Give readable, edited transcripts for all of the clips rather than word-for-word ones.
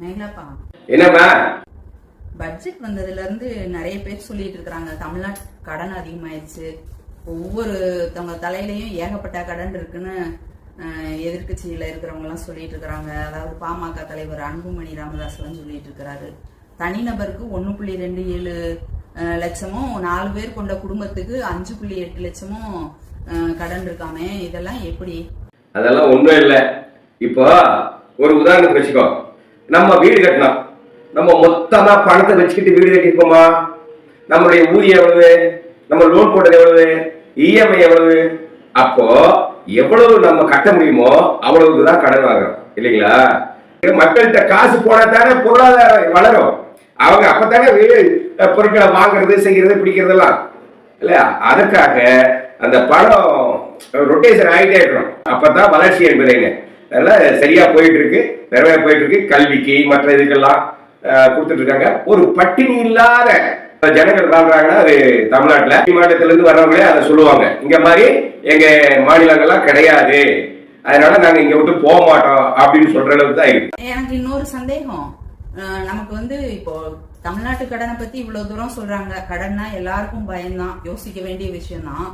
மேகலாப்பா, என்னம்மா பட்ஜெட் வந்ததுல இருந்து நிறைய பேர் சொல்லிட்டு இருக்காங்க தமிழ்நாட்டு கடன் அதிகமாயிடுச்சு, ஒவ்வொருத்தவங்க தலையிலயும் ஏகப்பட்ட கடன் இருக்குன்னு எதிர்கட்சியில இருக்கிறவங்க எல்லாம் சொல்லிட்டு இருக்கிறாங்க. அதாவது பாமக தலைவர் அன்புமணி ராமதாஸ் எல்லாம் சொல்லிட்டு இருக்கிறாரு. தனிநபருக்கு 1.27 லட்சமும் 4 பேர் கொண்ட குடும்பத்துக்கு 5.8 லட்சமும் கடன் இருக்காமே, இதெல்லாம் எப்படி? அதெல்லாம் ஒண்ணும் இல்லை. இப்போ ஒரு உதாரணத்துக்கு வச்சுக்கோ, நம்ம வீடு கட்டணும், நம்ம மொத்தமா பணத்தை வச்சுக்கிட்டு வீடு கட்டிருப்போமா? நம்மளுடைய ஊதியம் எவ்வளவு, நம்ம லோன் போட்டது எவ்வளவு, இஎம்ஐ எவ்வளவு, அப்போ எவ்வளவு நம்ம கட்ட முடியுமோ அவ்வளவுக்கு தான் கடன் வாங்குறோம் இல்லைங்களா? மக்கள்கிட்ட காசு போனா தானே பொருளாதாரம் வளரும். அவங்க அப்பத்தானே வீடு பொருட்களை வாங்குறது செய்யறது பிடிக்கிறதெல்லாம் இல்லையா? அதுக்காக அந்த பணம் ரொட்டேஷன் ஆகிட்டே இருக்கணும், அப்பதான் வளர்ச்சி என்பதேங்க. அதெல்லாம் சரியா போயிட்டு இருக்கு, நிறைய போயிட்டு இருக்கு. கல்விக்கு மற்ற இதுக்கெல்லாம் கொடுத்துட்டு இருக்காங்க. ஒரு பட்டினி இல்லாத ஜனங்கள் வாழ்றாங்கன்னா அது தமிழ்நாட்டில். மாநிலத்தில இருந்து வர்றவங்களே அதை சொல்லுவாங்க, இங்க மாதிரி எங்க மாநிலங்கள்லாம் கிடையாது, அதனால நாங்க இங்க விட்டு போக மாட்டோம் அப்படின்னு சொல்ற அளவுக்கு தான் இருக்கு. எனக்கு இன்னொரு சந்தேகம், நமக்கு இப்போ தமிழ்நாட்டு கடனை பத்தி இவ்வளவு தூரம் சொல்றாங்க. கடன்னா எல்லாருக்கும் பயம்தான், யோசிக்க வேண்டிய விஷயம் தான்.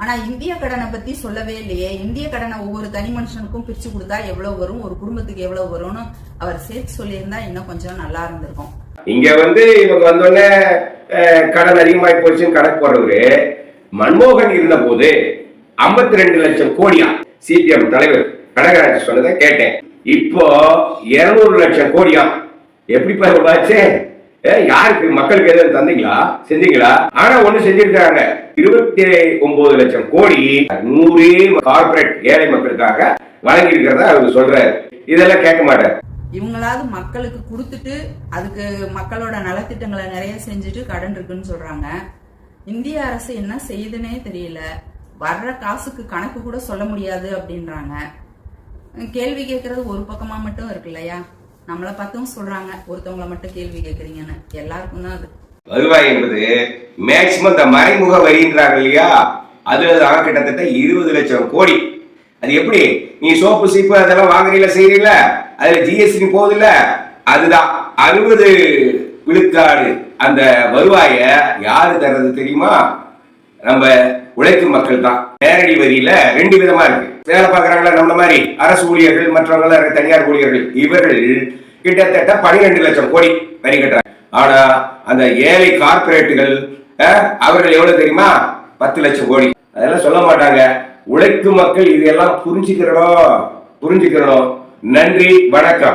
ஆனா இந்திய கடனை பத்தி சொல்லவே இல்லையே. இந்திய கடனை ஒவ்வொரு தனி மனுஷனுக்கும் பிரிச்சு கொடுத்தா எவ்வளவு வரும், ஒரு குடும்பத்துக்கு எவ்வளவு வரும்னு அவர் சேர்த்து சொல்லியிருந்தா இன்னும் கொஞ்சம் நல்லா இருந்திருக்கும். இங்க இவங்க வந்தோடனே கடன் அதிகமாகி போச்சுன்னு கணக்கு போடுறவரு மன்மோகன் இருந்த போது 52 லட்சம் கோடியா சிபிஎம் தலைவர் கனகராஜ் சொன்னதை கேட்டேன். இப்போ 200 லட்சம் கோடியா. எப்படி பாச்சு? யாருக்கு, மக்களுக்கு எதுவும் தந்தீங்களா, செஞ்சீங்களா? ஆனா ஒண்ணு செஞ்சிருக்காங்க, 29 லட்சம் கோடி 100 கார்பரேட் ஏழை மக்களுக்காக வழங்கி இருக்கிறதா அவர் சொல்றாரு. இதெல்லாம் கேட்க மாட்டார். இவங்களாவது மக்களுக்கு கொடுத்துட்டு அதுக்கு மக்களோட நலத்திட்டங்களை நிறைய செஞ்சுட்டு கடன் இருக்குன்னு சொல்றாங்க. இந்திய அரசு என்ன செய்யுதுன்னே தெரியல. வர்ற காசுக்கு கணக்கு கூட சொல்ல முடியாது அப்படின்றாங்க. கேள்வி கேட்கறது ஒரு பக்கமா மட்டும் இருக்கு இல்லையா? நம்மளை பார்த்தும் சொல்றாங்க, ஒருத்தவங்களை மட்டும் கேள்வி கேட்கறீங்கன்னு. எல்லாருக்கும் தான் அது. வருவாய் என்பது மேக்சிமம் இந்த மறைமுக வரின்றாங்க இல்லையா, அதுலதான் கிட்டத்தட்ட 20 லட்சம் கோடி. அது எப்படி? நீ சோப்பு சீப்பு அதெல்லாம் வாங்குறீங்களா, செய்யறீங்களா, அதுல ஜிஎஸ்டி போகுது இல்ல, அதுதான் 60 விழுக்காடு. அந்த வருவாய யாரு தர்றது தெரியுமா? நம்ம உழைக்கும் மக்கள் தான். நேரடி வரியில 2 விதமா இருக்கு. வேலை பார்க்கறாங்களா நம்மள மாதிரி அரசு ஊழியர்கள், மற்றவங்க தனியார் ஊழியர்கள், இவர்கள் கிட்டத்தட்ட 12 லட்சம் கோடி வரி கட்டுறாங்க. ஆனா அந்த ஏழை கார்பரேட்டுகள் அவர்கள் எவ்வளவு தெரியுமா? 10 லட்சம் கோடி. அதெல்லாம் சொல்ல மாட்டாங்க. உழைக்கும் மக்கள் இதெல்லாம் புரிஞ்சுக்கிறோம். நன்றி, வணக்கம்.